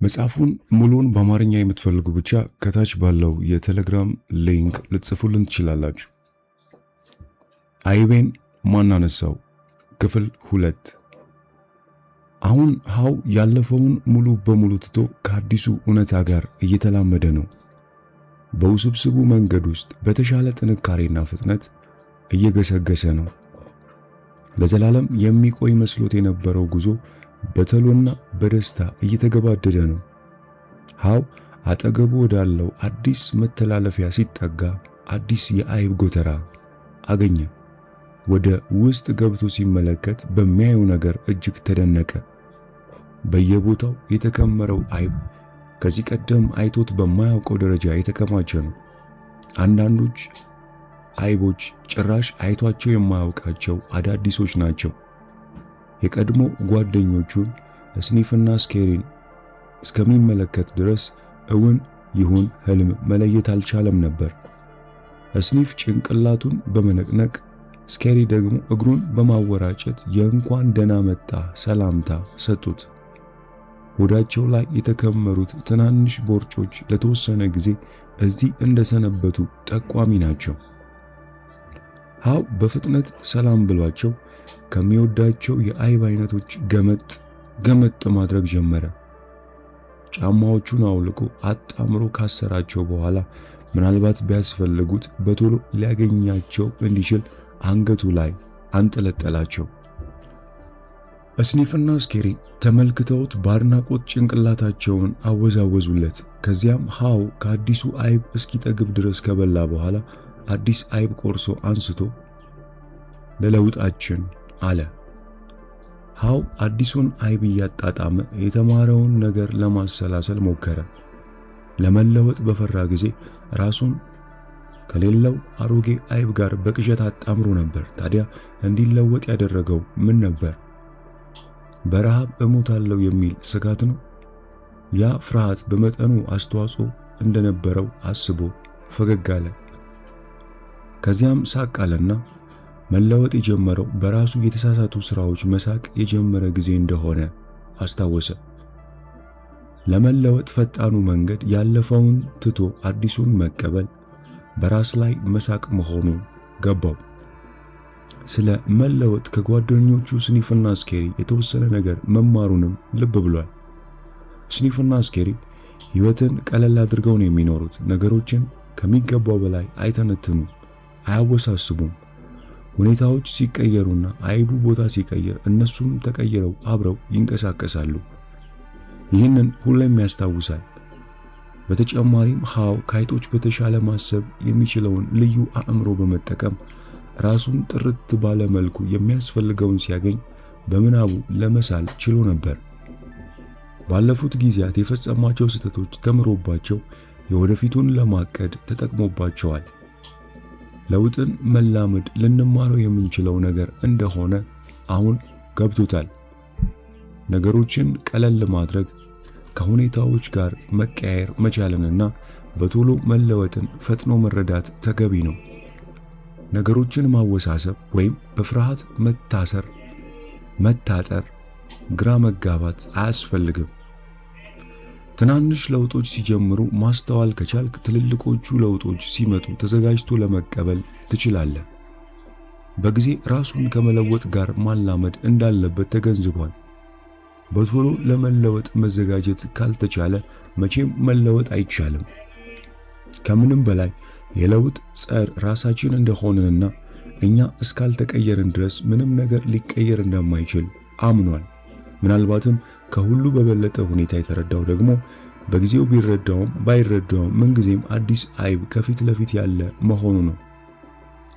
መጽሐፉን ሙሉውን በአማርኛ የምትፈልጉ ብቻ ከታች ባለው የቴሌግራም ሊንክ ልትጽፉልን ትችላላችሁ። አይቤን ማን አነሳው? ክፍል 2። አሁን ሃው ያለፈውን ሙሉ በሙሉ ትቶ ከአዲሱ እውነታ ጋር እየተላመደ ነው። በውስብስቡ መንገድ ውስጥ በተሻለ ጥንካሬና ፍጥነት እየገሰገሰ ነው። ለዘላለም የሚቆይ መስሎት የነበረው ጉዞ በተሎና በደስታ እየተገባደደ ነው። ሃው አጠገቡ ወዳለው አዲስ መተላለፊያ ሲጠጋ አዲስ የአይብ ጎተራ አገኘ። ወደ ውስጥ ገብቶ ሲመለከት በሚያየው ነገር እጅግ ተደነቀ። በየቦታው የተከመረው አይብ ከዚህ ቀደም አይቶት በማያውቀው ደረጃ የተከማቸ ነው። አንዳንዶች አይቦች ጭራሽ አይቷቸው የማያውቃቸው አዳዲሶች ናቸው። የቀድሞ ጓደኞቹን ስኒፍና ስኬሪን እስከሚመለከት ድረስ እውን ይሁን ህልም መለየት አልቻለም ነበር። ስኒፍ ጭንቅላቱን በመነቅነቅ ስኬሪ ደግሞ እግሩን በማወራጨት የእንኳን ደህና መጣ ሰላምታ ሰጡት። ሆዳቸው ላይ የተከመሩት ትናንሽ ቦርጮች ለተወሰነ ጊዜ እዚህ እንደሰነበቱ ጠቋሚ ናቸው። ሃው በፍጥነት ሰላም ብሏቸው ከሚወዳቸው የአይብ አይነቶች ገመጥ ማድረግ ጀመረ። ጫማዎቹን አውልቆ አጣምሮ ካሰራቸው በኋላ ምናልባት ቢያስፈልጉት በቶሎ ሊያገኛቸው እንዲችል አንገቱ ላይ አንጠለጠላቸው። ስኒፍና ስኬሪ ተመልክተውት በአድናቆት ጭንቅላታቸውን አወዛወዙለት። ከዚያም ሃው ከአዲሱ አይብ እስኪጠግብ ድረስ ከበላ በኋላ አዲስ አይብ ቆርሶ አንስቶ ለለውጣችን አለ። ሃው አዲሱን አይብ እያጣጣመ የተማረውን ነገር ለማሰላሰል ሞከረ። ለመለወጥ በፈራ ጊዜ ራሱን ከሌላው አሮጌ አይብ ጋር በቅዠት አጣምሮ ነበር። ታዲያ እንዲለወጥ ያደረገው ምን ነበር? በረሃብ እሞታለሁ የሚል ስጋት ነው? ያ ፍርሃት በመጠኑ አስተዋጽኦ እንደነበረው አስቦ ፈገግ አለ። ከዚያም ሳቅ አለና መለወጥ የጀመረው በራሱ የተሳሳቱ ስራዎች መሳቅ የጀመረ ጊዜ እንደሆነ አስታወሰ። ለመለወጥ ፈጣኑ መንገድ ያለፈውን ትቶ አዲሱን መቀበል፣ በራስ ላይ መሳቅ መሆኑ ገባው። ስለ መለወጥ ከጓደኞቹ ስኒፍና ስኬሪ የተወሰነ ነገር መማሩንም ልብ ብሏል። ስኒፍና ስኬሪ ሕይወትን ቀለል አድርገው ነው የሚኖሩት። ነገሮችን ከሚገባው በላይ አይተነትኑም፣ አያወሳስቡም። ሁኔታዎች ሲቀየሩና አይቡ ቦታ ሲቀየር እነሱም ተቀይረው አብረው ይንቀሳቀሳሉ። ይህንን ሁሌም ያስታውሳል። በተጨማሪም ሃው ከአይጦች በተሻለ ማሰብ የሚችለውን ልዩ አእምሮ በመጠቀም ራሱን ጥርት ባለ መልኩ የሚያስፈልገውን ሲያገኝ በምናቡ ለመሳል ችሎ ነበር። ባለፉት ጊዜያት የፈጸማቸው ስህተቶች ተምሮባቸው የወደፊቱን ለማቀድ ተጠቅሞባቸዋል። ለውጥን መላመድ ልንማረው የምንችለው ነገር እንደሆነ አሁን ገብቶታል። ነገሮችን ቀለል ማድረግ፣ ከሁኔታዎች ጋር መቀያየር መቻልንና በቶሎ መለወጥን ፈጥኖ መረዳት ተገቢ ነው። ነገሮችን ማወሳሰብ ወይም በፍርሃት መታጠር፣ ግራ መጋባት አያስፈልግም። ትናንሽ ለውጦች ሲጀምሩ ማስተዋል ከቻልክ ትልልቆቹ ለውጦች ሲመጡ ተዘጋጅቶ ለመቀበል ትችላለህ። በጊዜ ራሱን ከመለወጥ ጋር ማላመድ እንዳለበት ተገንዝቧል። በቶሎ ለመለወጥ መዘጋጀት ካልተቻለ መቼም መለወጥ አይቻልም። ከምንም በላይ የለውጥ ጸር ራሳችን እንደሆነና እኛ እስካልተቀየርን ድረስ ምንም ነገር ሊቀየር እንደማይችል አምኗል። ምናልባትም ከሁሉ በበለጠ ሁኔታ የተረዳው ደግሞ በጊዜው ቢረዳውም ባይረዳውም ምንጊዜም አዲስ አይብ ከፊት ለፊት ያለ መሆኑ ነው።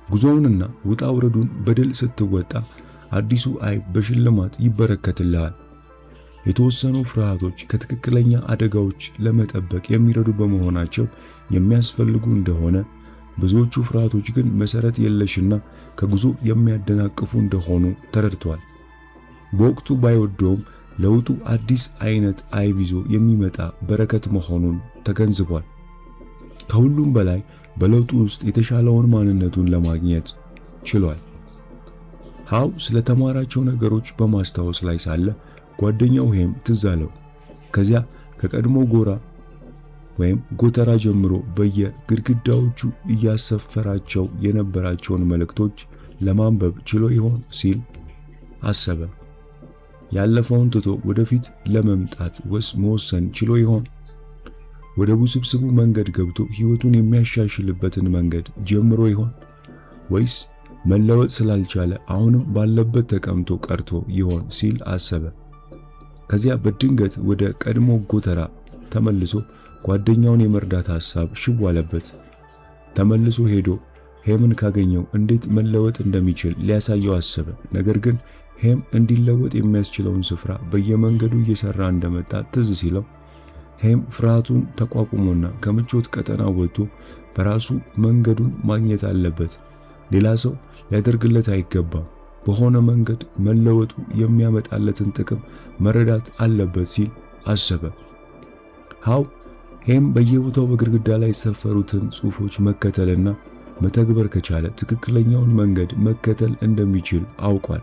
ጉዞውንና ውጣ ውረዱን በድል ስትወጣ አዲሱ አይብ በሽልማት ይበረከትልሃል። የተወሰኑ ፍርሃቶች ከትክክለኛ አደጋዎች ለመጠበቅ የሚረዱ በመሆናቸው የሚያስፈልጉ እንደሆነ፣ ብዙዎቹ ፍርሃቶች ግን መሰረት የለሽና ከጉዞ የሚያደናቅፉ እንደሆኑ ተረድቷል። በወቅቱ ባይወደውም ለውጡ አዲስ አይነት አይብ ይዞ የሚመጣ በረከት መሆኑን ተገንዝቧል። ከሁሉም በላይ በለውጡ ውስጥ የተሻለውን ማንነቱን ለማግኘት ችሏል። ሃው ስለተማራቸው ነገሮች በማስታወስ ላይ ሳለ ጓደኛው ሄም ትዝ አለው። ከዚያ ከቀድሞ ጎተራ ጀምሮ በየግድግዳዎቹ እያሰፈራቸው የነበራቸውን መልእክቶች ለማንበብ ችሎ ይሆን ሲል አሰበ። ያለፈውን ትቶ ወደፊት ለመምጣት መወሰን ችሎ ይሆን? ወደ ውስብስቡ መንገድ ገብቶ ሕይወቱን የሚያሻሽልበትን መንገድ ጀምሮ ይሆን? ወይስ መለወጥ ስላልቻለ አሁንም ባለበት ተቀምጦ ቀርቶ ይሆን ሲል አሰበ። ከዚያ በድንገት ወደ ቀድሞ ጎተራ ተመልሶ ጓደኛውን የመርዳት ሐሳብ ሽው አለበት። ተመልሶ ሄዶ ሄምን ካገኘው እንዴት መለወጥ እንደሚችል ሊያሳየው አሰበ። ነገር ግን ሄም እንዲለወጥ የሚያስችለውን ስፍራ በየመንገዱ እየሰራ እንደመጣ ትዝ ሲለው ሄም ፍርሃቱን ተቋቁሞና ከምቾት ቀጠናው ወጥቶ በራሱ መንገዱን ማግኘት አለበት። ሌላ ሰው ሊያደርግለት አይገባም። በሆነ መንገድ መለወጡ የሚያመጣለትን ጥቅም መረዳት አለበት ሲል አሰበ። ሄም በየቦታው በግድግዳ ላይ የሰፈሩትን ጽሑፎች መከተልና መተግበር ከቻለ ትክክለኛውን መንገድ መከተል እንደሚችል አውቋል።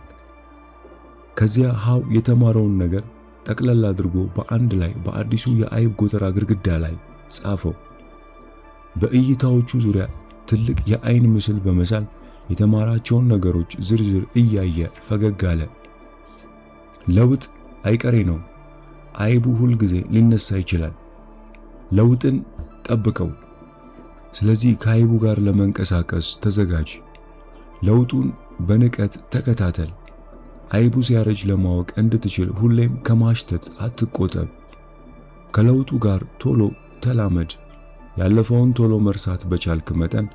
ከዚያ የተማረውን ነገር ጠቅለል አድርጎ በአንድ ላይ በአዲሱ የአይብ ጎተራ ግድግዳ ላይ ጻፈው። በእይታዎቹ ዙሪያ ትልቅ የአይን ምስል በመሳል የተማራቸውን ነገሮች ዝርዝር እያየ ፈገግ አለ። ለውጥ አይቀሬ ነው። አይቡ ሁል ጊዜ ሊነሳ ይችላል። ለውጥን ጠብቀው። ስለዚህ ከአይቡ ጋር ለመንቀሳቀስ ተዘጋጅ። ለውጡን በንቀት ተከታተል። አይቡ ሲያረጅ ለማወቅ እንድትችል ሁሌም ከማሽተት አትቆጠብ። ከለውጡ ጋር ቶሎ ተላመድ። ያለፈውን ቶሎ መርሳት በቻልክ መጠን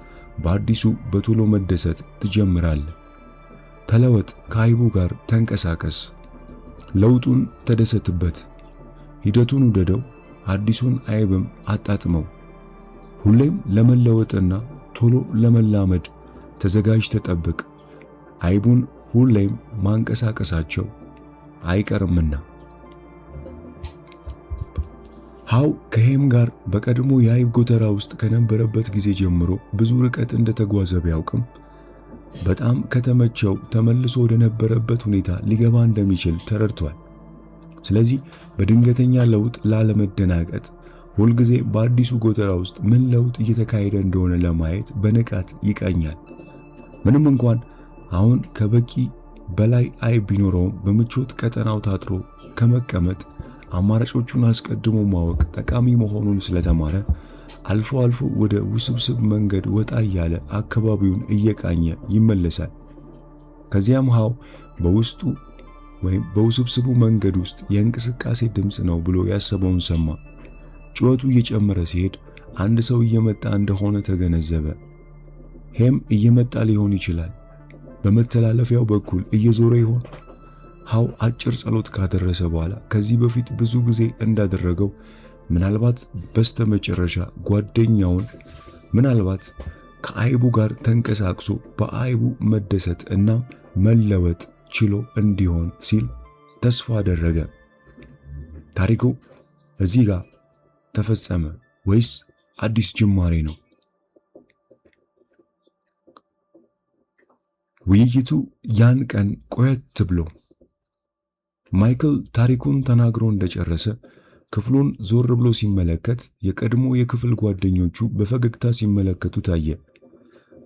በአዲሱ በቶሎ መደሰት ትጀምራለህ። ተለወጥ፣ ከአይቡ ጋር ተንቀሳቀስ። ለውጡን ተደሰትበት፣ ሂደቱን ውደደው፣ አዲሱን አይብም አጣጥመው። ሁሌም ለመለወጥና ቶሎ ለመላመድ ተዘጋጅ፣ ተጠብቅ። አይቡን ሁሌም ማንቀሳቀሳቸው አይቀርምና። ከሄም ጋር በቀድሞ የአይብ ጎተራ ውስጥ ከነበረበት ጊዜ ጀምሮ ብዙ ርቀት እንደተጓዘ ቢያውቅም በጣም ከተመቸው ተመልሶ ወደ ነበረበት ሁኔታ ሊገባ እንደሚችል ተረድቷል። ስለዚህ በድንገተኛ ለውጥ ላለመደናቀጥ ሁልጊዜ በአዲሱ ጎተራ ውስጥ ምን ለውጥ እየተካሄደ እንደሆነ ለማየት በንቃት ይቃኛል። ምንም እንኳን አሁን ከበቂ በላይ አይብ ቢኖረውም በምቾት ቀጠናው ታጥሮ ከመቀመጥ አማራጮቹን አስቀድሞ ማወቅ ጠቃሚ መሆኑን ስለተማረ አልፎ አልፎ ወደ ውስብስብ መንገድ ወጣ እያለ አካባቢውን እየቃኘ ይመለሳል። ከዚያም በውስጡ በውስብስቡ መንገድ ውስጥ የእንቅስቃሴ ድምፅ ነው ብሎ ያሰበውን ሰማ። ጩኸቱ እየጨመረ ሲሄድ አንድ ሰው እየመጣ እንደሆነ ተገነዘበ። ሄም እየመጣ ሊሆን ይችላል። በመተላለፊያው በኩል እየዞረ ይሆን? አጭር ጸሎት ካደረሰ በኋላ ከዚህ በፊት ብዙ ጊዜ እንዳደረገው ምናልባት በስተመጨረሻ ጓደኛውን ምናልባት ከአይቡ ጋር ተንቀሳቅሶ በአይቡ መደሰት እና መለወጥ ችሎ እንዲሆን ሲል ተስፋ አደረገ። ታሪኩ እዚህ ጋር ተፈጸመ ወይስ አዲስ ጅማሬ ነው? ውይይቱ ያን ቀን ቆየት ብሎ ማይክል ታሪኩን ተናግሮ እንደጨረሰ ክፍሉን ዞር ብሎ ሲመለከት የቀድሞ የክፍል ጓደኞቹ በፈገግታ ሲመለከቱ ታየ።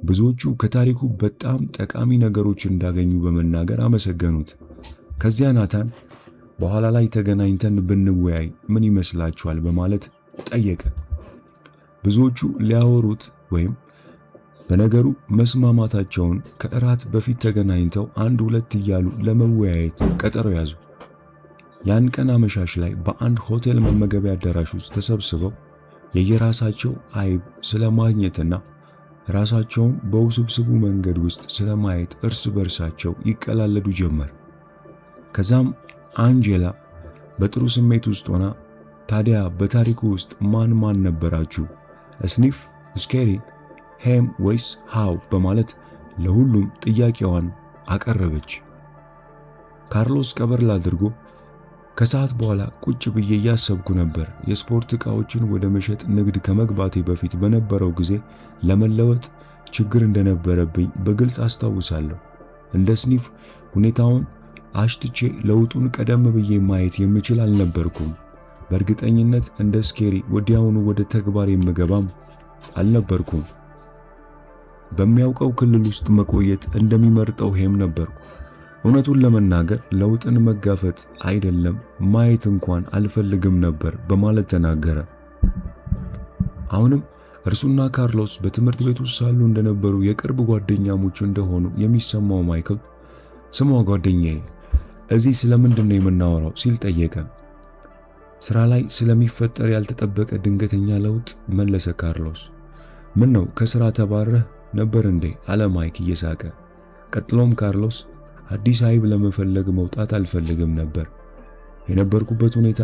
ብዙዎቹ ከታሪኩ በጣም ጠቃሚ ነገሮች እንዳገኙ በመናገር አመሰገኑት። ከዚያ ናታን በኋላ ላይ ተገናኝተን ብንወያይ ምን ይመስላችኋል በማለት ጠየቀ። ብዙዎቹ ሊያወሩት በነገሩ መስማማታቸውን ከእራት በፊት ተገናኝተው አንድ ሁለት እያሉ ለመወያየት ቀጠሮ ያዙ። ያን ቀን አመሻሽ ላይ በአንድ ሆቴል መመገቢያ አዳራሽ ውስጥ ተሰብስበው የየራሳቸው አይብ ስለማግኘትና ራሳቸውን በውስብስቡ መንገድ ውስጥ ስለማየት እርስ በርሳቸው ይቀላለዱ ጀመር። ከዛም አንጄላ በጥሩ ስሜት ውስጥ ሆና ታዲያ በታሪኩ ውስጥ ማን ነበራችሁ? ስኒፍ፣ ስኬሪ፣ ሄም ወይስ በማለት ለሁሉም ጥያቄዋን አቀረበች። ካርሎስ ቀበል አድርጎ ከሰዓት በኋላ ቁጭ ብዬ እያሰብኩ ነበር። የስፖርት ዕቃዎችን ወደ መሸጥ ንግድ ከመግባቴ በፊት በነበረው ጊዜ ለመለወጥ ችግር እንደነበረብኝ በግልጽ አስታውሳለሁ። እንደ ስኒፍ ሁኔታውን አሽትቼ ለውጡን ቀደም ብዬ ማየት የምችል አልነበርኩም። በእርግጠኝነት እንደ ስኬሪ ወዲያውኑ ወደ ተግባር የምገባም አልነበርኩም። በሚያውቀው ክልል ውስጥ መቆየት እንደሚመርጠው ሄም ነበርኩ። እውነቱን ለመናገር ለውጥን መጋፈጥ አይደለም ማየት እንኳን አልፈልግም ነበር በማለት ተናገረ። አሁንም እርሱና ካርሎስ በትምህርት ቤት ውስጥ ሳሉ እንደነበሩ የቅርብ ጓደኛሞች እንደሆኑ የሚሰማው ማይክል ስሟ ጓደኛዬ እዚህ ስለምንድን ነው የምናወራው ሲል ጠየቀ። ስራ ላይ ስለሚፈጠር ያልተጠበቀ ድንገተኛ ለውጥ መለሰ ካርሎስ። ምን ነው ከስራ ተባረህ ነበር እንዴ አለ ማይክ እየሳቀ። ቀጥሎም ካርሎስ አዲስ አይብ ለመፈለግ መውጣት አልፈልግም ነበር። የነበርኩበት ሁኔታ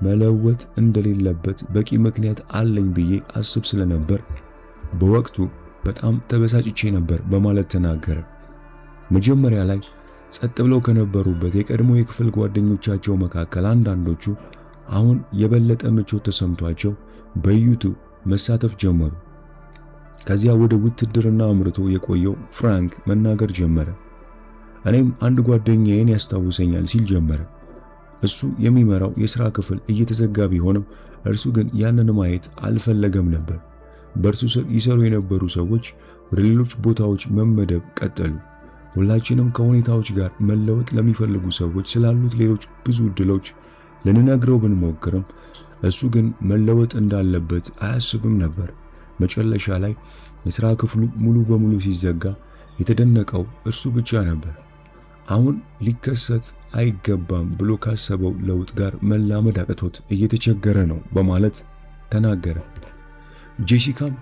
መለወጥ እንደሌለበት በቂ ምክንያት አለኝ ብዬ አስብ ስለነበር በወቅቱ በጣም ተበሳጭቼ ነበር በማለት ተናገረ። መጀመሪያ ላይ ጸጥ ብለው ከነበሩበት የቀድሞ የክፍል ጓደኞቻቸው መካከል አንዳንዶቹ አሁን የበለጠ ምቾት ተሰምቷቸው በዩቱብ መሳተፍ ጀመሩ። ከዚያ ወደ ውትድርና አምርቶ የቆየው ፍራንክ መናገር ጀመረ። እኔም አንድ ጓደኛዬን ያስታውሰኛል ሲል ጀመረ። እሱ የሚመራው የሥራ ክፍል እየተዘጋ ቢሆንም እርሱ ግን ያንን ማየት አልፈለገም ነበር። በእርሱ ስር ይሰሩ የነበሩ ሰዎች ወደ ሌሎች ቦታዎች መመደብ ቀጠሉ። ሁላችንም ከሁኔታዎች ጋር መለወጥ ለሚፈልጉ ሰዎች ስላሉት ሌሎች ብዙ ዕድሎች ልንነግረው ብንሞክርም እሱ ግን መለወጥ እንዳለበት አያስብም ነበር። መጨረሻ ላይ የሥራ ክፍሉ ሙሉ በሙሉ ሲዘጋ የተደነቀው እርሱ ብቻ ነበር። አሁን ሊከሰት አይገባም ብሎ ካሰበው ለውጥ ጋር መላመድ አቅቶት እየተቸገረ ነው በማለት ተናገረ። ጄሲካም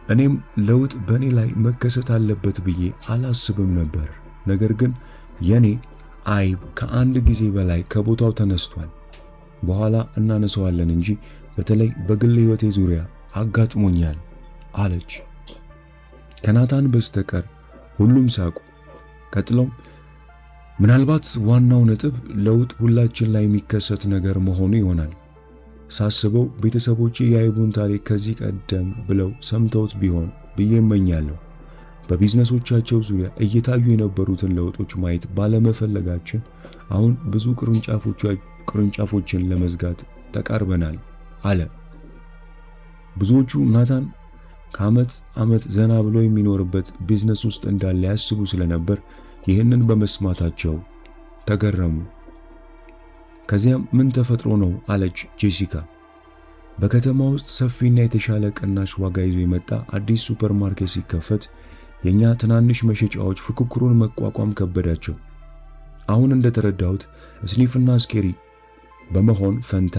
እኔም ለውጥ በእኔ ላይ መከሰት አለበት ብዬ አላስብም ነበር፣ ነገር ግን የኔ አይብ ከአንድ ጊዜ በላይ ከቦታው ተነስቷል። በኋላ እናነሳዋለን እንጂ በተለይ በግል ሕይወቴ ዙሪያ አጋጥሞኛል አለች። ከናታን በስተቀር ሁሉም ሳቁ። ቀጥሎም ምናልባት ዋናው ነጥብ ለውጥ ሁላችን ላይ የሚከሰት ነገር መሆኑ ይሆናል። ሳስበው ቤተሰቦቼ የአይቡን ታሪክ ከዚህ ቀደም ብለው ሰምተውት ቢሆን ብዬ እመኛለሁ። በቢዝነሶቻቸው ዙሪያ እየታዩ የነበሩትን ለውጦች ማየት ባለመፈለጋችን አሁን ብዙ ቅርንጫፎችን ለመዝጋት ተቃርበናል አለ። ብዙዎቹ ናታን ከዓመት ዓመት ዘና ብሎ የሚኖርበት ቢዝነስ ውስጥ እንዳለ ያስቡ ስለነበር ይህንን በመስማታቸው ተገረሙ። ከዚያም ምን ተፈጥሮ ነው አለች ጄሲካ። በከተማ ውስጥ ሰፊና የተሻለ ቅናሽ ዋጋ ይዞ የመጣ አዲስ ሱፐርማርኬት ሲከፈት የኛ ትናንሽ መሸጫዎች ፍክክሩን መቋቋም ከበዳቸው። አሁን እንደተረዳሁት ስኒፍና ስኬሪ በመሆን ፈንታ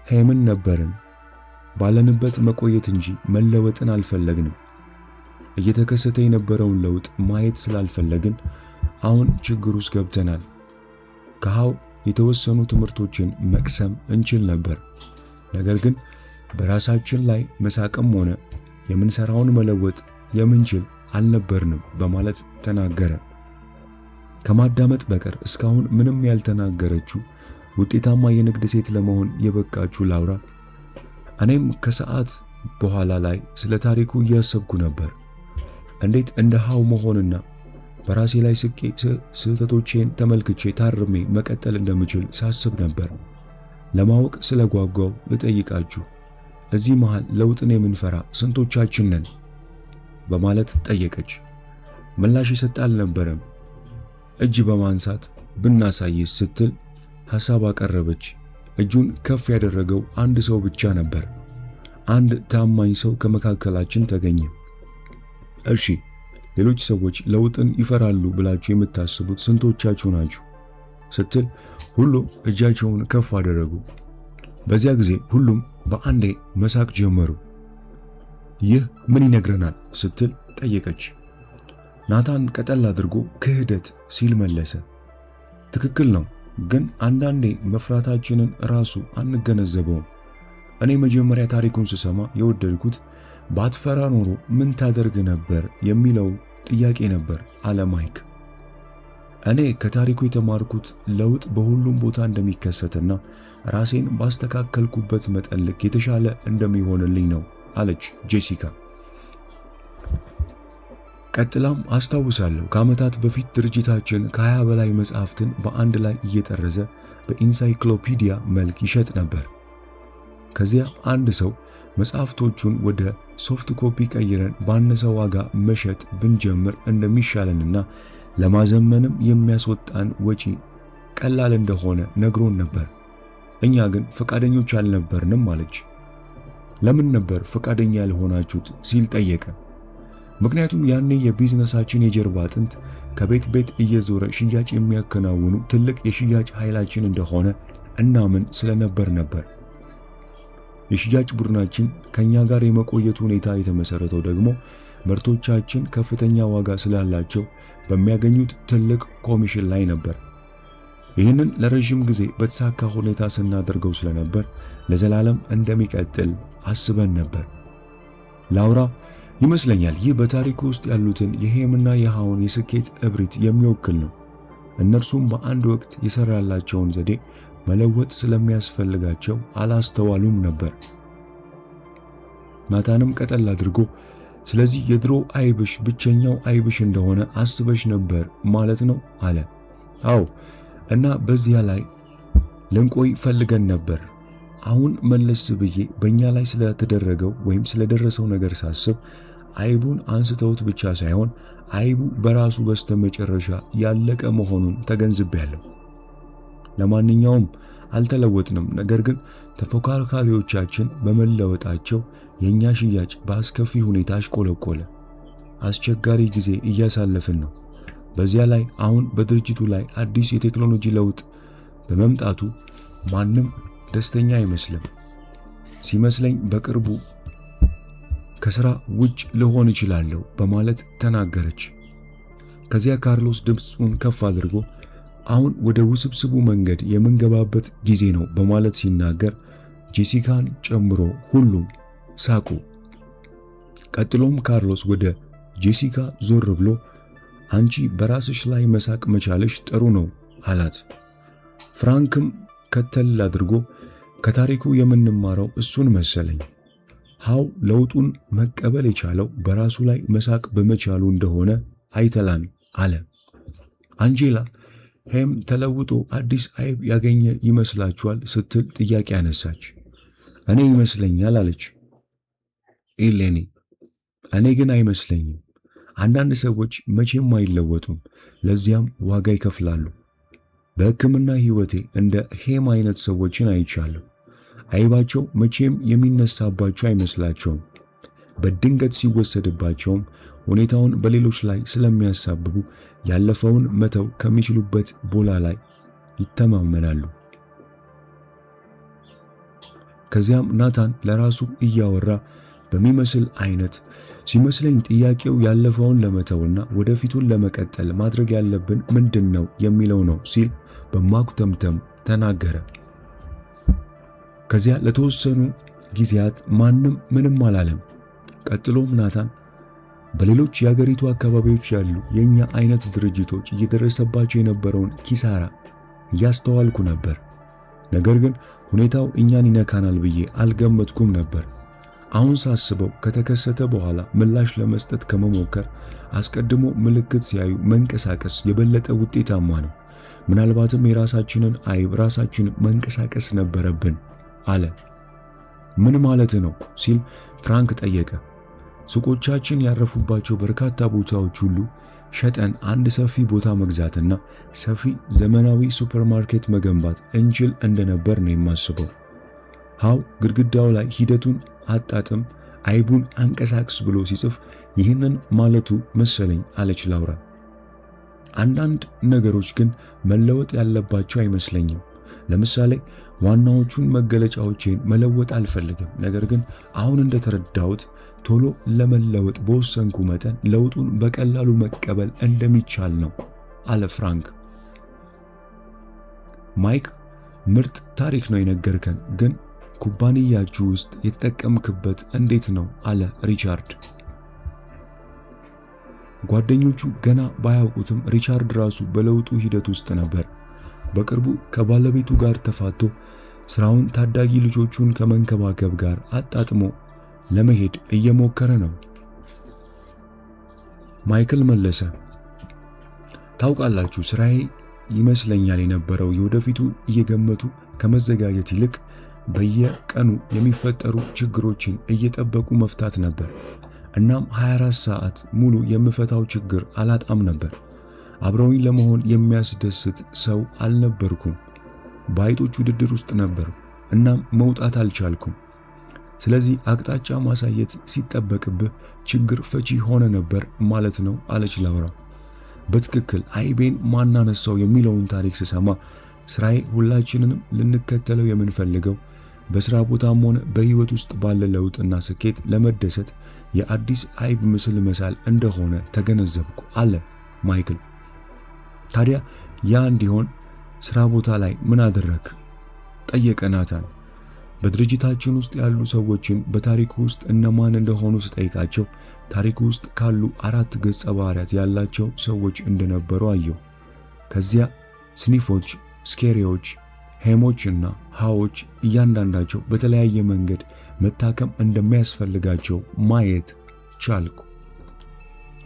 ሄምን ነበርን። ባለንበት መቆየት እንጂ መለወጥን አልፈለግንም። እየተከሰተ የነበረውን ለውጥ ማየት ስላልፈለግን አሁን ችግር ውስጥ ገብተናል። ከሃው የተወሰኑ ትምህርቶችን መቅሰም እንችል ነበር፣ ነገር ግን በራሳችን ላይ መሳቅም ሆነ የምንሰራውን መለወጥ የምንችል አልነበርንም በማለት ተናገረ። ከማዳመጥ በቀር እስካሁን ምንም ያልተናገረችው ውጤታማ የንግድ ሴት ለመሆን የበቃችው ላውራ እኔም ከሰዓት በኋላ ላይ ስለ ታሪኩ እያሰብኩ ነበር። እንዴት እንደ ሃው መሆንና በራሴ ላይ ስቄ ስህተቶቼን ተመልክቼ ታርሜ መቀጠል እንደምችል ሳስብ ነበር። ለማወቅ ስለጓጓው ልጠይቃችሁ፣ እዚህ መሃል ለውጥን የምንፈራ ስንቶቻችን ነን? በማለት ጠየቀች። ምላሽ የሰጠ አልነበረም። እጅ በማንሳት ብናሳይስ ስትል ሐሳብ አቀረበች። እጁን ከፍ ያደረገው አንድ ሰው ብቻ ነበር። አንድ ታማኝ ሰው ከመካከላችን ተገኘ። እሺ፣ ሌሎች ሰዎች ለውጥን ይፈራሉ ብላችሁ የምታስቡት ስንቶቻችሁ ናችሁ? ስትል ሁሉ እጃቸውን ከፍ አደረጉ። በዚያ ጊዜ ሁሉም በአንዴ መሳቅ ጀመሩ። ይህ ምን ይነግረናል? ስትል ጠየቀች። ናታን ቀጠል አድርጎ ክህደት ሲል መለሰ። ትክክል ነው፣ ግን አንዳንዴ መፍራታችንን ራሱ አንገነዘበውም። እኔ መጀመሪያ ታሪኩን ስሰማ የወደድኩት ባትፈራ ኖሮ ምን ታደርግ ነበር የሚለው ጥያቄ ነበር አለ ማይክ። እኔ ከታሪኩ የተማርኩት ለውጥ በሁሉም ቦታ እንደሚከሰትና ራሴን ባስተካከልኩበት መጠን ልክ የተሻለ እንደሚሆንልኝ ነው አለች ጄሲካ። ቀጥላም አስታውሳለሁ ከዓመታት በፊት ድርጅታችን ከ20 በላይ መጽሐፍትን በአንድ ላይ እየጠረዘ በኢንሳይክሎፒዲያ መልክ ይሸጥ ነበር። ከዚያ አንድ ሰው መጽሐፍቶቹን ወደ ሶፍት ኮፒ ቀይረን ባነሰ ዋጋ መሸጥ ብንጀምር እንደሚሻለንና ለማዘመንም የሚያስወጣን ወጪ ቀላል እንደሆነ ነግሮን ነበር። እኛ ግን ፈቃደኞች አልነበርንም አለች። ለምን ነበር ፈቃደኛ ያልሆናችሁት ሲል ጠየቀ። ምክንያቱም ያኔ የቢዝነሳችን የጀርባ አጥንት ከቤት ቤት እየዞረ ሽያጭ የሚያከናውኑ ትልቅ የሽያጭ ኃይላችን እንደሆነ እናምን ስለነበር ነበር። የሽያጭ ቡድናችን ከኛ ጋር የመቆየቱ ሁኔታ የተመሰረተው ደግሞ ምርቶቻችን ከፍተኛ ዋጋ ስላላቸው በሚያገኙት ትልቅ ኮሚሽን ላይ ነበር። ይህንን ለረጅም ጊዜ በተሳካ ሁኔታ ስናደርገው ስለነበር ለዘላለም እንደሚቀጥል አስበን ነበር። ላውራ ይመስለኛል ይህ በታሪኩ ውስጥ ያሉትን የሄምና የሃውን የስኬት እብሪት የሚወክል ነው። እነርሱም በአንድ ወቅት የሰራላቸውን ዘዴ መለወጥ ስለሚያስፈልጋቸው አላስተዋሉም ነበር። ናታንም ቀጠል አድርጎ ስለዚህ የድሮ አይብሽ ብቸኛው አይብሽ እንደሆነ አስበሽ ነበር ማለት ነው አለ። አዎ፣ እና በዚያ ላይ ልንቆይ ፈልገን ነበር። አሁን መለስ ብዬ በእኛ ላይ ስለተደረገው ወይም ስለደረሰው ነገር ሳስብ አይቡን አንስተውት ብቻ ሳይሆን አይቡ በራሱ በስተመጨረሻ ያለቀ መሆኑን ተገንዝቤያለሁ። ለማንኛውም አልተለወጥንም፣ ነገር ግን ተፎካካሪዎቻችን በመለወጣቸው የኛ ሽያጭ በአስከፊ ሁኔታ አሽቆለቆለ። አስቸጋሪ ጊዜ እያሳለፍን ነው። በዚያ ላይ አሁን በድርጅቱ ላይ አዲስ የቴክኖሎጂ ለውጥ በመምጣቱ ማንም ደስተኛ አይመስልም። ሲመስለኝ በቅርቡ ከስራ ውጭ ልሆን እችላለሁ በማለት ተናገረች። ከዚያ ካርሎስ ድምፁን ከፍ አድርጎ አሁን ወደ ውስብስቡ መንገድ የምንገባበት ጊዜ ነው በማለት ሲናገር ጄሲካን ጨምሮ ሁሉም ሳቁ። ቀጥሎም ካርሎስ ወደ ጄሲካ ዞር ብሎ አንቺ በራስሽ ላይ መሳቅ መቻልሽ ጥሩ ነው አላት። ፍራንክም ከተል አድርጎ ከታሪኩ የምንማረው እሱን መሰለኝ። ሃው ለውጡን መቀበል የቻለው በራሱ ላይ መሳቅ በመቻሉ እንደሆነ አይተላን አለ። አንጄላ ሄም ተለውጦ አዲስ አይብ ያገኘ ይመስላችኋል ስትል ጥያቄ አነሳች። እኔ ይመስለኛል አለች ኤሌኒ። እኔ ግን አይመስለኝም። አንዳንድ ሰዎች መቼም አይለወጡም፣ ለዚያም ዋጋ ይከፍላሉ። በሕክምና ሕይወቴ እንደ ሄም አይነት ሰዎችን አይቻለሁ። አይባቸው መቼም የሚነሳባቸው አይመስላቸውም። በድንገት ሲወሰድባቸውም ሁኔታውን በሌሎች ላይ ስለሚያሳብቡ ያለፈውን መተው ከሚችሉበት ቦላ ላይ ይተማመናሉ። ከዚያም ናታን ለራሱ እያወራ በሚመስል አይነት ሲመስለኝ ጥያቄው ያለፈውን ለመተውና ወደፊቱን ለመቀጠል ማድረግ ያለብን ምንድነው የሚለው ነው ሲል በማኩተምተም ተናገረ። ከዚያ ለተወሰኑ ጊዜያት ማንም ምንም አላለም። ቀጥሎም ናታን በሌሎች የአገሪቱ አካባቢዎች ያሉ የኛ አይነት ድርጅቶች እየደረሰባቸው የነበረውን ኪሳራ እያስተዋልኩ ነበር። ነገር ግን ሁኔታው እኛን ይነካናል ብዬ አልገመትኩም ነበር። አሁን ሳስበው ከተከሰተ በኋላ ምላሽ ለመስጠት ከመሞከር አስቀድሞ ምልክት ሲያዩ መንቀሳቀስ የበለጠ ውጤታማ ነው። ምናልባትም የራሳችንን አይብ ራሳችን መንቀሳቀስ ነበረብን አለ። ምን ማለት ነው ሲል ፍራንክ ጠየቀ። ሱቆቻችን ያረፉባቸው በርካታ ቦታዎች ሁሉ ሸጠን አንድ ሰፊ ቦታ መግዛትና ሰፊ ዘመናዊ ሱፐርማርኬት መገንባት እንችል እንደነበር ነው የማስበው። ሃው ግድግዳው ላይ ሂደቱን አጣጥም አይቡን አንቀሳቅስ ብሎ ሲጽፍ ይህንን ማለቱ መሰለኝ አለች ላውራ። አንዳንድ ነገሮች ግን መለወጥ ያለባቸው አይመስለኝም። ለምሳሌ ዋናዎቹን መገለጫዎችን መለወጥ አልፈልግም፣ ነገር ግን አሁን እንደተረዳሁት ቶሎ ለመለወጥ በወሰንኩ መጠን ለውጡን በቀላሉ መቀበል እንደሚቻል ነው አለ ፍራንክ። ማይክ ምርጥ ታሪክ ነው የነገርከን፣ ግን ኩባንያችሁ ውስጥ የተጠቀምክበት እንዴት ነው አለ ሪቻርድ። ጓደኞቹ ገና ባያውቁትም ሪቻርድ ራሱ በለውጡ ሂደት ውስጥ ነበር። በቅርቡ ከባለቤቱ ጋር ተፋቶ ስራውን ታዳጊ ልጆቹን ከመንከባከብ ጋር አጣጥሞ ለመሄድ እየሞከረ ነው። ማይክል መለሰ። ታውቃላችሁ፣ ስራዬ ይመስለኛል የነበረው የወደፊቱ እየገመቱ ከመዘጋጀት ይልቅ በየቀኑ የሚፈጠሩ ችግሮችን እየጠበቁ መፍታት ነበር። እናም 24 ሰዓት ሙሉ የምፈታው ችግር አላጣም ነበር። አብረውኝ ለመሆን የሚያስደስት ሰው አልነበርኩም። በአይጦች ውድድር ውስጥ ነበር፣ እናም መውጣት አልቻልኩም። ስለዚህ አቅጣጫ ማሳየት ሲጠበቅብህ ችግር ፈቺ ሆነ ነበር ማለት ነው አለች ላውራ። በትክክል አይቤን ማናነሳው የሚለውን ታሪክ ስሰማ ስራዬ ሁላችንንም ልንከተለው የምንፈልገው በስራ ቦታም ሆነ በህይወት ውስጥ ባለ ለውጥና ስኬት ለመደሰት የአዲስ አይብ ምስል መሳል እንደሆነ ተገነዘብኩ አለ ማይክል። ታዲያ ያ እንዲሆን ስራ ቦታ ላይ ምን አደረክ? ጠየቀ ናታን። በድርጅታችን ውስጥ ያሉ ሰዎችን በታሪኩ ውስጥ እነማን እንደሆኑ ስጠይቃቸው ታሪኩ ውስጥ ካሉ 4 ገጸ ባህሪያት ያላቸው ሰዎች እንደነበሩ አየሁ። ከዚያ ስኒፎች፣ ስኬሪዎች፣ ሄሞች እና ሃዎች እያንዳንዳቸው በተለያየ መንገድ መታከም እንደሚያስፈልጋቸው ማየት ቻልኩ።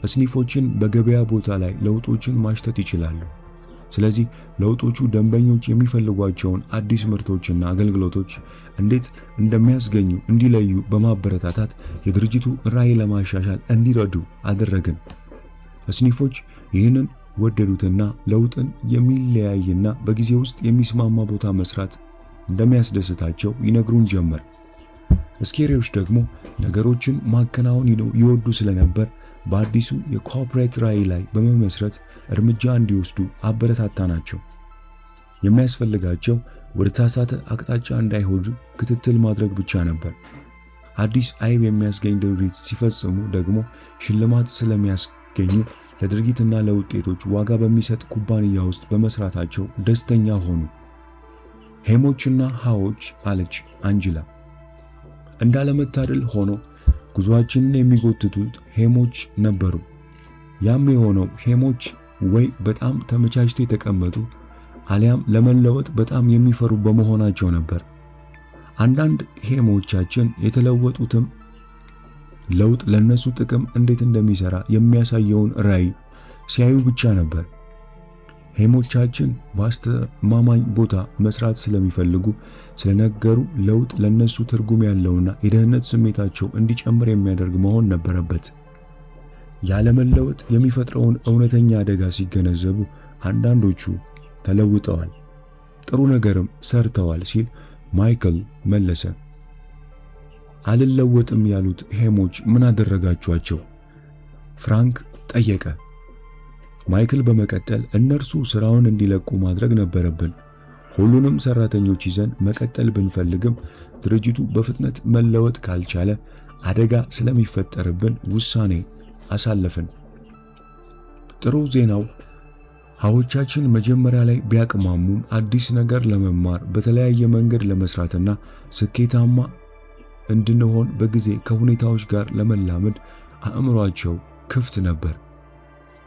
ስኒፎችን በገበያ ቦታ ላይ ለውጦችን ማሽተት ይችላሉ። ስለዚህ ለውጦቹ ደንበኞች የሚፈልጓቸውን አዲስ ምርቶችና አገልግሎቶች እንዴት እንደሚያስገኙ እንዲለዩ በማበረታታት የድርጅቱ ራዕይ ለማሻሻል እንዲረዱ አደረግን። ስኒፎች ይህንን ወደዱትና ለውጥን የሚለያይና በጊዜ ውስጥ የሚስማማ ቦታ መስራት እንደሚያስደስታቸው ይነግሩን ጀመር። ስኬሪዎች ደግሞ ነገሮችን ማከናወን ይወዱ ስለነበር በአዲሱ የኮርፖሬት ራዕይ ላይ በመመስረት እርምጃ እንዲወስዱ አበረታታናቸው። የሚያስፈልጋቸው ወደ ተሳሳተ አቅጣጫ እንዳይሄዱ ክትትል ማድረግ ብቻ ነበር። አዲስ አይብ የሚያስገኝ ድርጊት ሲፈጽሙ ደግሞ ሽልማት ስለሚያስገኙ ለድርጊትና ለውጤቶች ዋጋ በሚሰጥ ኩባንያ ውስጥ በመስራታቸው ደስተኛ ሆኑ። ሄሞችና ሃዎች አለች አንጅላ። እንዳለመታደል ሆኖ ጉዟችንን የሚጎትቱት ሄሞች ነበሩ። ያም የሆነው ሄሞች ወይ በጣም ተመቻችተው የተቀመጡ አሊያም ለመለወጥ በጣም የሚፈሩ በመሆናቸው ነበር። አንዳንድ ሄሞቻችን የተለወጡትም ለውጥ ለነሱ ጥቅም እንዴት እንደሚሰራ የሚያሳየውን ራዕይ ሲያዩ ብቻ ነበር። ሄሞቻችን በአስተማማኝ ቦታ መስራት ስለሚፈልጉ ስለነገሩ ለውጥ ለነሱ ትርጉም ያለውና የደህንነት ስሜታቸው እንዲጨምር የሚያደርግ መሆን ነበረበት። ያለመለወጥ የሚፈጥረውን እውነተኛ አደጋ ሲገነዘቡ አንዳንዶቹ ተለውጠዋል፣ ጥሩ ነገርም ሰርተዋል ሲል ማይክል መለሰ። አልለወጥም ያሉት ሄሞች ምን አደረጋቸዋቸው? ፍራንክ ጠየቀ። ማይክል በመቀጠል እነርሱ ስራውን እንዲለቁ ማድረግ ነበረብን። ሁሉንም ሰራተኞች ይዘን መቀጠል ብንፈልግም ድርጅቱ በፍጥነት መለወጥ ካልቻለ አደጋ ስለሚፈጠርብን ውሳኔ አሳለፍን። ጥሩ ዜናው ሃዎቻችን መጀመሪያ ላይ ቢያቅማሙም አዲስ ነገር ለመማር በተለያየ መንገድ ለመስራትና ስኬታማ እንድንሆን በጊዜ ከሁኔታዎች ጋር ለመላመድ አእምሯቸው ክፍት ነበር።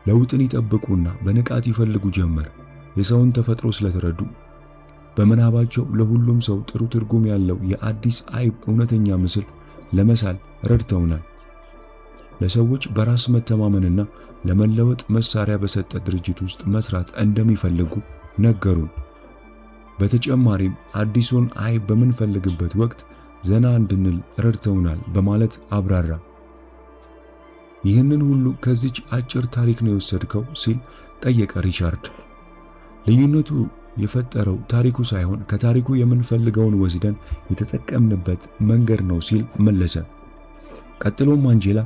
ለውጥን ይጠብቁና በንቃት ይፈልጉ ጀመር። የሰውን ተፈጥሮ ስለተረዱ በመናባቸው ለሁሉም ሰው ጥሩ ትርጉም ያለው የአዲስ አይብ እውነተኛ ምስል ለመሳል ረድተውናል። ለሰዎች በራስ መተማመንና ለመለወጥ መሳሪያ በሰጠ ድርጅት ውስጥ መስራት እንደሚፈልጉ ነገሩን። በተጨማሪም አዲሱን አይብ በምንፈልግበት ወቅት ዘና እንድንል ረድተውናል በማለት አብራራ። ይህንን ሁሉ ከዚች አጭር ታሪክ ነው የወሰድከው ሲል ጠየቀ ሪቻርድ። ልዩነቱ የፈጠረው ታሪኩ ሳይሆን ከታሪኩ የምንፈልገውን ወስደን የተጠቀምንበት መንገድ ነው ሲል መለሰ። ቀጥሎም አንጄላ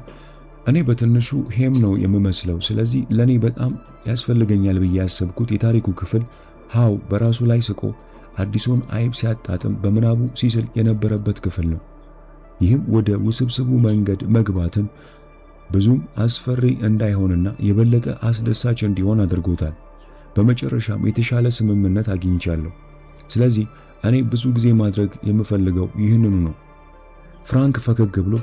እኔ በትንሹ ሄም ነው የምመስለው፣ ስለዚህ ለኔ በጣም ያስፈልገኛል ብዬ ያሰብኩት የታሪኩ ክፍል ሃው በራሱ ላይ ስቆ አዲሱን አይብ ሲያጣጥም በምናቡ ሲስል የነበረበት ክፍል ነው። ይህም ወደ ውስብስቡ መንገድ መግባትን ብዙም አስፈሪ እንዳይሆንና የበለጠ አስደሳች እንዲሆን አድርጎታል። በመጨረሻም የተሻለ ስምምነት አግኝቻለሁ። ስለዚህ እኔ ብዙ ጊዜ ማድረግ የምፈልገው ይህንኑ ነው። ፍራንክ ፈገግ ብሎ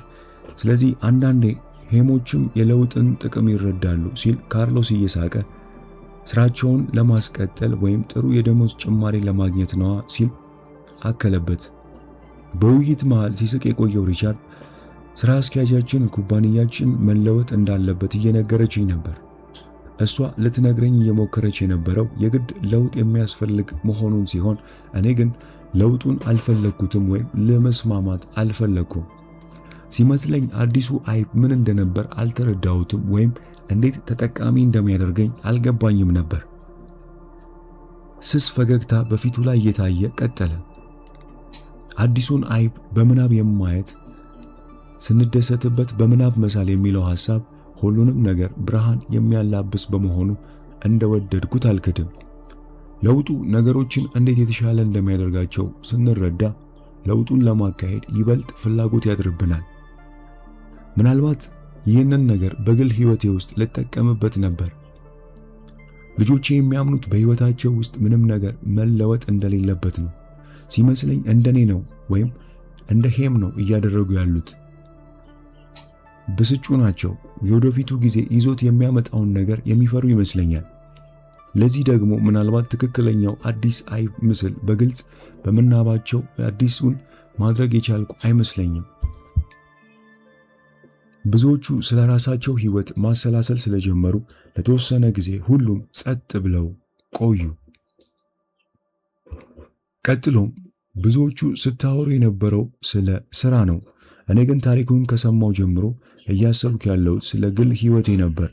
ስለዚህ አንዳንዴ ሄሞችም የለውጥን ጥቅም ይረዳሉ ሲል ካርሎስ እየሳቀ ስራቸውን ለማስቀጠል ወይም ጥሩ የደሞዝ ጭማሪ ለማግኘት ነዋ ሲል አከለበት። በውይይት መሃል ሲስቅ የቆየው ሪቻርድ ስራ አስኪያጃችን ኩባንያችን መለወጥ እንዳለበት እየነገረችኝ ነበር። እሷ ልትነግረኝ እየሞከረች የነበረው የግድ ለውጥ የሚያስፈልግ መሆኑን ሲሆን እኔ ግን ለውጡን አልፈለግኩትም ወይም ለመስማማት አልፈለግኩም። ሲመስለኝ አዲሱ አይብ ምን እንደነበር አልተረዳሁትም ወይም እንዴት ተጠቃሚ እንደሚያደርገኝ አልገባኝም ነበር። ስስ ፈገግታ በፊቱ ላይ እየታየ ቀጠለ። አዲሱን አይብ በምናብ የማየት ስንደሰትበት በምናብ መሳል የሚለው ሐሳብ ሁሉንም ነገር ብርሃን የሚያላብስ በመሆኑ እንደወደድኩት አልክድም። ለውጡ ነገሮችን እንዴት የተሻለ እንደሚያደርጋቸው ስንረዳ ለውጡን ለማካሄድ ይበልጥ ፍላጎት ያድርብናል። ምናልባት ይህንን ነገር በግል ሕይወቴ ውስጥ ልጠቀምበት ነበር። ልጆቼ የሚያምኑት በሕይወታቸው ውስጥ ምንም ነገር መለወጥ እንደሌለበት ነው። ሲመስለኝ እንደኔ ነው ወይም እንደ ሄም ነው እያደረጉ ያሉት። ብስጩ ናቸው። የወደፊቱ ጊዜ ይዞት የሚያመጣውን ነገር የሚፈሩ ይመስለኛል። ለዚህ ደግሞ ምናልባት ትክክለኛው አዲስ አይብ ምስል በግልጽ በመናባቸው አዲሱን ማድረግ የቻልኩ አይመስለኝም። ብዙዎቹ ስለ ራሳቸው ሕይወት ማሰላሰል ስለጀመሩ ለተወሰነ ጊዜ ሁሉም ጸጥ ብለው ቆዩ። ቀጥሎም ብዙዎቹ ስታወሩ የነበረው ስለ ስራ ነው። እኔ ግን ታሪኩን ከሰማው ጀምሮ እያሰብኩ ያለሁት ስለ ግል ሕይወቴ ነበር።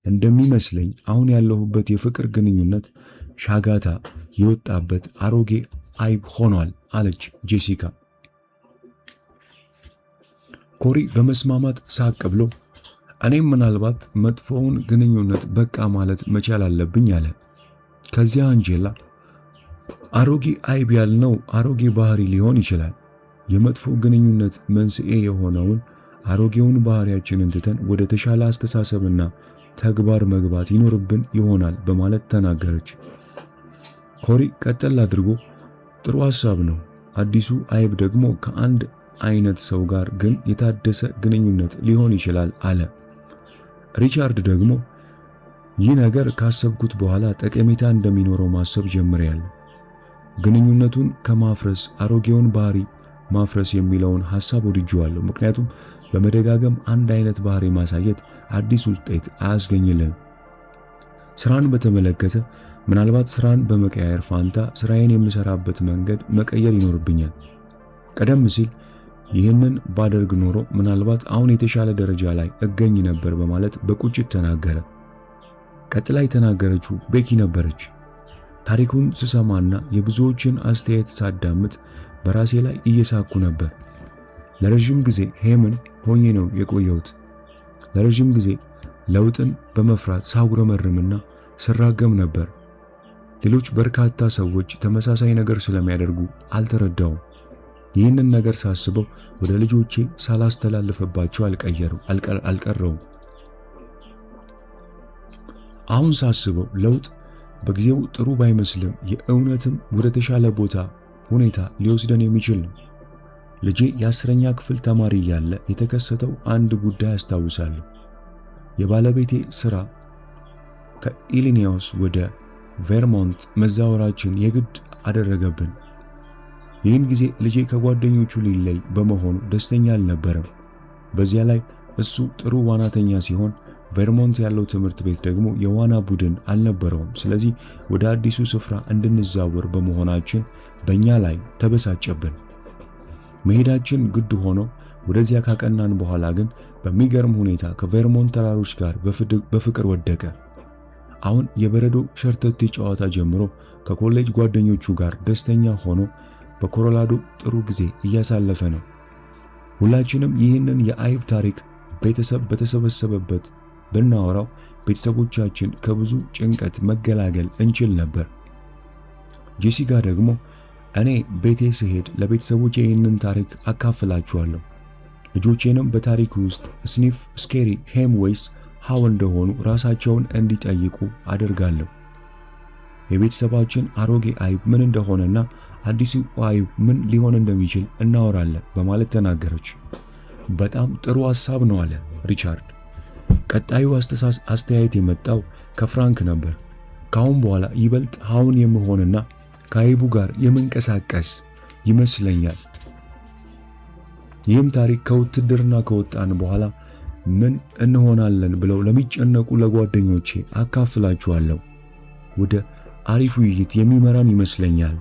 እንደሚመስለኝ አሁን ያለሁበት የፍቅር ግንኙነት ሻጋታ የወጣበት አሮጌ አይብ ሆኗል አለች ጄሲካ። ኮሪ በመስማማት ሳቅ ብሎ እኔም ምናልባት መጥፎውን ግንኙነት በቃ ማለት መቻል አለብኝ አለ። ከዚያ አንጄላ አሮጌ አይብ ያልነው አሮጌ ባህሪ ሊሆን ይችላል። የመጥፎ ግንኙነት መንስኤ የሆነውን አሮጌውን ባህሪያችንን ትተን ወደ ተሻለ አስተሳሰብና ተግባር መግባት ይኖርብን ይሆናል በማለት ተናገረች። ኮሪ ቀጠል አድርጎ ጥሩ ሐሳብ ነው። አዲሱ አይብ ደግሞ ከአንድ አይነት ሰው ጋር ግን የታደሰ ግንኙነት ሊሆን ይችላል አለ። ሪቻርድ ደግሞ ይህ ነገር ካሰብኩት በኋላ ጠቀሜታ እንደሚኖረው ማሰብ ጀምሬያለሁ። ግንኙነቱን ከማፍረስ አሮጌውን ባህሪ ማፍረስ የሚለውን ሐሳብ ወድጄዋለሁ። ምክንያቱም በመደጋገም አንድ አይነት ባህሪ ማሳየት አዲስ ውጤት አያስገኝልንም። ስራን በተመለከተ ምናልባት ስራን በመቀየር ፋንታ ስራዬን የምሰራበት መንገድ መቀየር ይኖርብኛል። ቀደም ሲል ይህንን ባደርግ ኖሮ ምናልባት አሁን የተሻለ ደረጃ ላይ እገኝ ነበር በማለት በቁጭት ተናገረ። ቀጥላ የተናገረችው ቤኪ ነበረች። ታሪኩን ስሰማና የብዙዎችን አስተያየት ሳዳምጥ በራሴ ላይ እየሳኩ ነበር። ለረጅም ጊዜ ሄምን ሆኜ ነው የቆየሁት። ለረጅም ጊዜ ለውጥን በመፍራት ሳጉረመርምና ስራገም ነበር። ሌሎች በርካታ ሰዎች ተመሳሳይ ነገር ስለሚያደርጉ አልተረዳውም። ይህንን ነገር ሳስበው ወደ ልጆቼ ሳላስተላልፈባቸው አልቀረውም። አሁን ሳስበው ለውጥ በጊዜው ጥሩ ባይመስልም የእውነትም ወደ ተሻለ ሁኔታ ሊወስደን የሚችል ነው። ልጄ የ10ኛ ክፍል ተማሪ እያለ የተከሰተው አንድ ጉዳይ አስታውሳለሁ። የባለቤቴ ስራ ከኢሊኒዮስ ወደ ቬርሞንት መዛወራችን የግድ አደረገብን። ይህን ጊዜ ልጄ ከጓደኞቹ ሊለይ በመሆኑ ደስተኛ አልነበረም። በዚያ ላይ እሱ ጥሩ ዋናተኛ ሲሆን ቬርሞንት ያለው ትምህርት ቤት ደግሞ የዋና ቡድን አልነበረውም። ስለዚህ ወደ አዲሱ ስፍራ እንድንዛወር በመሆናችን በእኛ ላይ ተበሳጨብን። መሄዳችን ግድ ሆኖ ወደዚያ ካቀናን በኋላ ግን በሚገርም ሁኔታ ከቬርሞንት ተራሮች ጋር በፍቅር ወደቀ። አሁን የበረዶ ሸርተቴ ጨዋታ ጀምሮ ከኮሌጅ ጓደኞቹ ጋር ደስተኛ ሆኖ በኮሎራዶ ጥሩ ጊዜ እያሳለፈ ነው። ሁላችንም ይህንን የአይብ ታሪክ ቤተሰብ በተሰበሰበበት ብናወራው ቤተሰቦቻችን ከብዙ ጭንቀት መገላገል እንችል ነበር። ጄሲካ ደግሞ እኔ ቤቴ ስሄድ ለቤተሰቦቼ ይህንን ታሪክ አካፍላቸዋለሁ። ልጆቼንም በታሪክ ውስጥ ስኒፍ፣ ስኬሪ፣ ሄም ወይስ ሃው እንደሆኑ ራሳቸውን እንዲጠይቁ አደርጋለሁ። የቤተሰባችን አሮጌ አይብ ምን እንደሆነና አዲሱ አይብ ምን ሊሆን እንደሚችል እናወራለን በማለት ተናገረች። በጣም ጥሩ ሐሳብ ነው አለ ሪቻርድ። ቀጣዩ አስተያየት የመጣው ከፍራንክ ነበር። ካሁን በኋላ ይበልጥ ሃውን የምሆንና ከአይቡ ጋር የምንቀሳቀስ ይመስለኛል። ይህም ታሪክ ከውትድርና ከወጣን በኋላ ምን እንሆናለን ብለው ለሚጨነቁ ለጓደኞቼ አካፍላችኋለሁ። ወደ አሪፍ ውይይት የሚመራን ይመስለኛል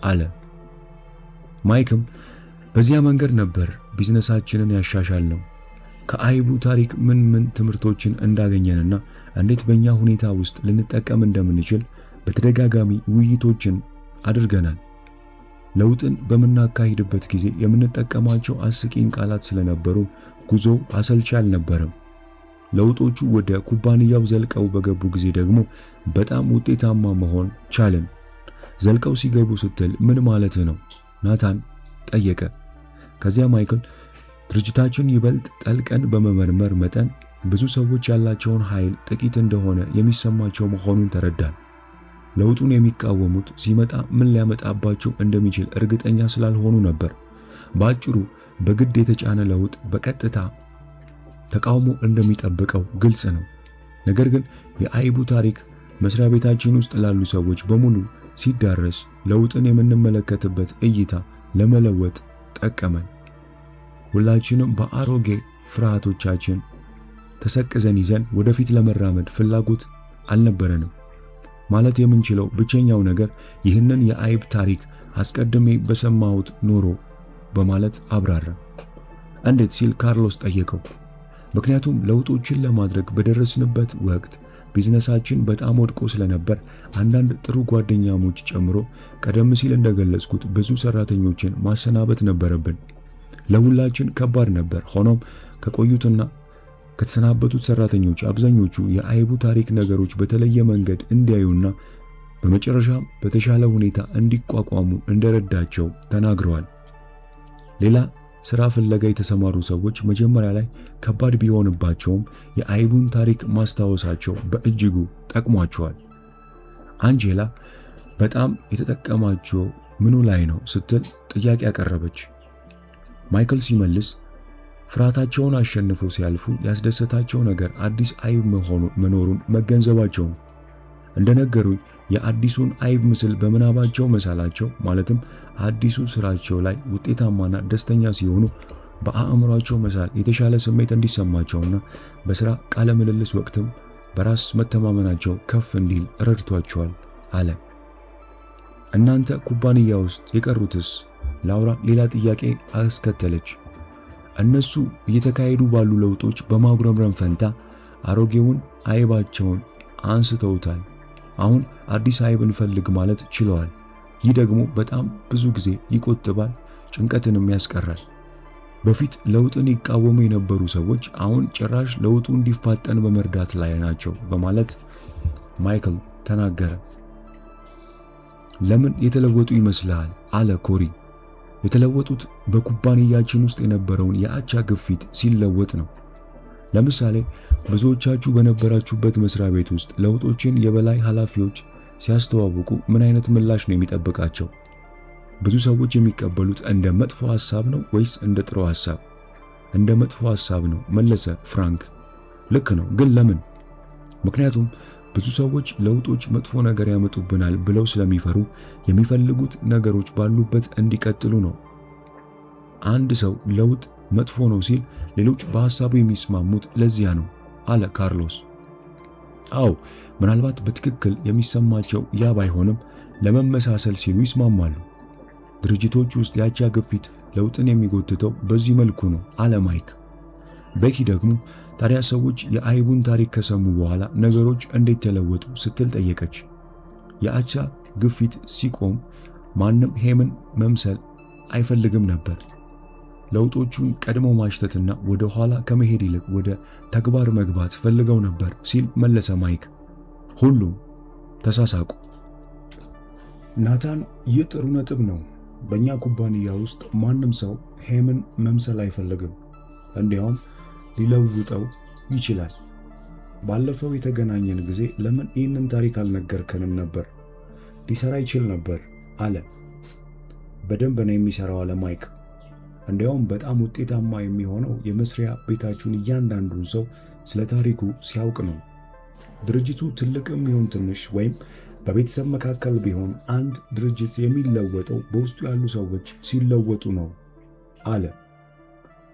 አለ። ማይክም በዚያ መንገድ ነበር ቢዝነሳችንን ያሻሻልነው። ከአይቡ ታሪክ ምን ትምህርቶችን እንዳገኘንና እንዴት በእኛ ሁኔታ ውስጥ ልንጠቀም እንደምንችል በተደጋጋሚ ውይይቶችን አድርገናል። ለውጥን በምናካሂድበት ጊዜ የምንጠቀማቸው አስቂኝ ቃላት ስለነበሩ ጉዞው አሰልቺ አልነበረም። ለውጦቹ ወደ ኩባንያው ዘልቀው በገቡ ጊዜ ደግሞ በጣም ውጤታማ መሆን ቻልን። ዘልቀው ሲገቡ ስትል ምን ማለት ነው? ናታን ጠየቀ። ከዚያ ማይክል ድርጅታችን ይበልጥ ጠልቀን በመመርመር መጠን ብዙ ሰዎች ያላቸውን ኃይል ጥቂት እንደሆነ የሚሰማቸው መሆኑን ተረዳን። ለውጡን የሚቃወሙት ሲመጣ ምን ሊያመጣባቸው እንደሚችል እርግጠኛ ስላልሆኑ ነበር። በአጭሩ በግድ የተጫነ ለውጥ በቀጥታ ተቃውሞ እንደሚጠብቀው ግልጽ ነው። ነገር ግን የአይቡ ታሪክ መስሪያ ቤታችን ውስጥ ላሉ ሰዎች በሙሉ ሲዳረስ ለውጥን የምንመለከትበት እይታ ለመለወጥ ጠቀመን። ሁላችንም በአሮጌ ፍርሃቶቻችን ተሰቅዘን ይዘን ወደፊት ለመራመድ ፍላጎት አልነበረንም። ማለት የምንችለው ብቸኛው ነገር ይህንን የአይብ ታሪክ አስቀድሜ በሰማሁት ኖሮ በማለት አብራራ። እንዴት ሲል ካርሎስ ጠየቀው። ምክንያቱም ለውጦችን ለማድረግ በደረስንበት ወቅት ቢዝነሳችን በጣም ወድቆ ስለነበር አንዳንድ ጥሩ ጓደኛሞች ጨምሮ ቀደም ሲል እንደገለጽኩት ብዙ ሰራተኞችን ማሰናበት ነበረብን። ለሁላችን ከባድ ነበር። ሆኖም ከቆዩትና ከተሰናበቱት ሰራተኞች አብዛኞቹ የአይቡ ታሪክ ነገሮች በተለየ መንገድ እንዲያዩና በመጨረሻም በተሻለ ሁኔታ እንዲቋቋሙ እንደረዳቸው ተናግረዋል። ሌላ ስራ ፍለጋ የተሰማሩ ሰዎች መጀመሪያ ላይ ከባድ ቢሆንባቸውም የአይቡን ታሪክ ማስታወሳቸው በእጅጉ ጠቅሟቸዋል። አንጄላ በጣም የተጠቀማቸው ምኑ ላይ ነው ስትል ጥያቄ ያቀረበች። ማይክል ሲመልስ ፍርሃታቸውን አሸንፈው ሲያልፉ ያስደሰታቸው ነገር አዲስ አይብ መኖሩን መገንዘባቸው ነው። እንደነገሩኝ የአዲሱን አይብ ምስል በምናባቸው መሳላቸው ማለትም አዲሱ ስራቸው ላይ ውጤታማና ደስተኛ ሲሆኑ በአእምሯቸው መሳል የተሻለ ስሜት እንዲሰማቸውና በስራ ቃለ ምልልስ ወቅትም በራስ መተማመናቸው ከፍ እንዲል ረድቷቸዋል አለ። እናንተ ኩባንያ ውስጥ የቀሩትስ? ላውራ ሌላ ጥያቄ አስከተለች። እነሱ እየተካሄዱ ባሉ ለውጦች በማጉረምረም ፈንታ አሮጌውን አይባቸውን አንስተውታል። አሁን አዲስ አይብ እንፈልግ ማለት ችለዋል። ይህ ደግሞ በጣም ብዙ ጊዜ ይቆጥባል፣ ጭንቀትንም ያስቀራል። በፊት ለውጥን ይቃወሙ የነበሩ ሰዎች አሁን ጭራሽ ለውጡ እንዲፋጠን በመርዳት ላይ ናቸው በማለት ማይክል ተናገረ። ለምን የተለወጡ ይመስልሃል? አለ ኮሪ። የተለወጡት በኩባንያችን ውስጥ የነበረውን የአቻ ግፊት ሲለወጥ ነው። ለምሳሌ ብዙዎቻችሁ በነበራችሁበት መስሪያ ቤት ውስጥ ለውጦችን የበላይ ኃላፊዎች ሲያስተዋውቁ ምን አይነት ምላሽ ነው የሚጠብቃቸው? ብዙ ሰዎች የሚቀበሉት እንደ መጥፎ ሐሳብ ነው ወይስ እንደ ጥሩ ሐሳብ? እንደ መጥፎ ሐሳብ ነው መለሰ ፍራንክ። ልክ ነው፣ ግን ለምን? ምክንያቱም ብዙ ሰዎች ለውጦች መጥፎ ነገር ያመጡብናል ብለው ስለሚፈሩ የሚፈልጉት ነገሮች ባሉበት እንዲቀጥሉ ነው። አንድ ሰው ለውጥ መጥፎ ነው ሲል ሌሎች በሐሳቡ የሚስማሙት ለዚያ ነው አለ ካርሎስ። አዎ፣ ምናልባት በትክክል የሚሰማቸው ያ ባይሆንም ለመመሳሰል ሲሉ ይስማማሉ። ድርጅቶች ውስጥ ያቻ ግፊት ለውጥን የሚጎትተው በዚህ መልኩ ነው አለ ማይክ። ቤኪ ደግሞ ታዲያ ሰዎች የአይቡን ታሪክ ከሰሙ በኋላ ነገሮች እንዴት ተለወጡ ስትል ጠየቀች። የአቻ ግፊት ሲቆም ማንም ሄምን መምሰል አይፈልግም ነበር። ለውጦቹን ቀድሞ ማሽተትና ወደ ኋላ ከመሄድ ይልቅ ወደ ተግባር መግባት ፈልገው ነበር ሲል መለሰ ማይክ። ሁሉም ተሳሳቁ። ናታን፣ ይህ ጥሩ ነጥብ ነው። በእኛ ኩባንያ ውስጥ ማንም ሰው ሄምን መምሰል አይፈልግም። እንዲያውም ሊለውጠው ይችላል። ባለፈው የተገናኘን ጊዜ ለምን ይህንን ታሪክ አልነገርከንም ነበር? ሊሰራ ይችል ነበር አለ። በደንብ ነው የሚሰራው አለ ማይክ። እንዲያውም በጣም ውጤታማ የሚሆነው የመስሪያ ቤታችሁን እያንዳንዱን ሰው ስለ ታሪኩ ሲያውቅ ነው። ድርጅቱ ትልቅም ይሁን ትንሽ ወይም በቤተሰብ መካከል ቢሆን አንድ ድርጅት የሚለወጠው በውስጡ ያሉ ሰዎች ሲለወጡ ነው አለ።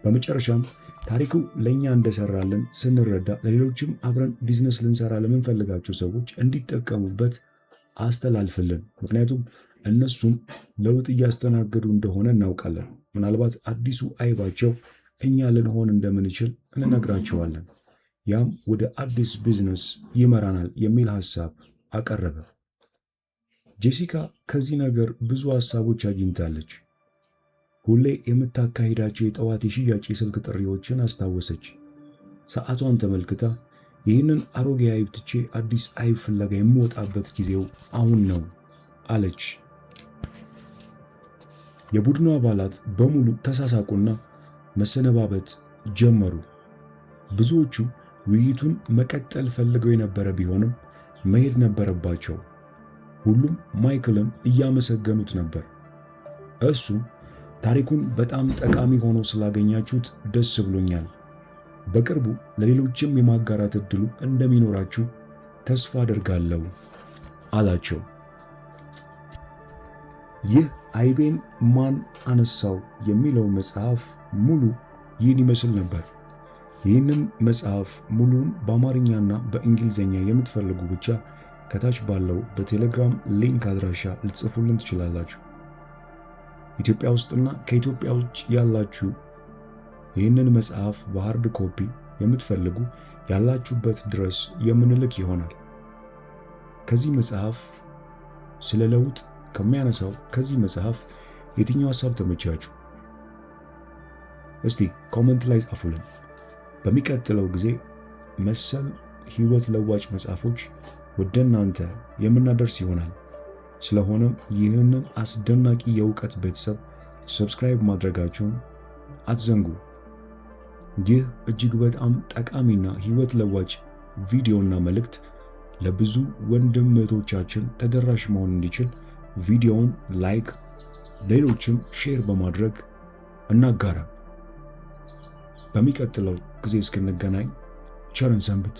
በመጨረሻም ታሪኩ ለኛ እንደሰራልን ስንረዳ ለሌሎችም አብረን ቢዝነስ ልንሰራ ለምንፈልጋቸው ሰዎች እንዲጠቀሙበት አስተላልፍልን። ምክንያቱም እነሱም ለውጥ እያስተናገዱ እንደሆነ እናውቃለን። ምናልባት አዲሱ አይባቸው እኛ ልንሆን እንደምንችል እንነግራቸዋለን። ያም ወደ አዲስ ቢዝነስ ይመራናል የሚል ሐሳብ አቀረበ። ጄሲካ ከዚህ ነገር ብዙ ሐሳቦች አግኝታለች። ሁሌ የምታካሂዳቸው የጠዋት የሽያጭ የስልክ ጥሪዎችን አስታወሰች። ሰዓቷን ተመልክታ ይህንን አሮጌ አይብ ትቼ አዲስ አይብ ፍለጋ የምወጣበት ጊዜው አሁን ነው አለች። የቡድኑ አባላት በሙሉ ተሳሳቁና መሰነባበት ጀመሩ። ብዙዎቹ ውይይቱን መቀጠል ፈልገው የነበረ ቢሆንም መሄድ ነበረባቸው። ሁሉም ማይክልን እያመሰገኑት ነበር። እሱ ታሪኩን በጣም ጠቃሚ ሆኖ ስላገኛችሁት ደስ ብሎኛል። በቅርቡ ለሌሎችም የማጋራት እድሉ እንደሚኖራችሁ ተስፋ አደርጋለሁ አላቸው። ይህ አይቤን ማን አነሳው የሚለው መጽሐፍ ሙሉ ይህን ይመስል ነበር። ይህንን መጽሐፍ ሙሉን በአማርኛና በእንግሊዝኛ የምትፈልጉ ብቻ ከታች ባለው በቴሌግራም ሊንክ አድራሻ ልትጽፉልን ትችላላችሁ። ኢትዮጵያ ውስጥና ከኢትዮጵያ ውጭ ያላችሁ ይህንን መጽሐፍ በሃርድ ኮፒ የምትፈልጉ ያላችሁበት ድረስ የምንልክ ይሆናል። ከዚህ መጽሐፍ ስለ ለውጥ ከሚያነሳው ከዚህ መጽሐፍ የትኛው ሐሳብ ተመቻችሁ? እስቲ ኮሜንት ላይ ጻፉልን። በሚቀጥለው ጊዜ መሰል ህይወት ለዋጭ መጽሐፎች ወደ እናንተ የምናደርስ ይሆናል። ስለሆነም ይህንን አስደናቂ የእውቀት ቤተሰብ ሰብስክራይብ ማድረጋችሁን አትዘንጉ። ይህ እጅግ በጣም ጠቃሚና ህይወት ለዋጭ ቪዲዮና መልእክት ለብዙ ወንድም እህቶቻችን ተደራሽ መሆን እንዲችል ቪዲዮውን ላይክ፣ ሌሎችም ሼር በማድረግ እናጋራ። በሚቀጥለው ጊዜ እስክንገናኝ ቸርን ሰንብት።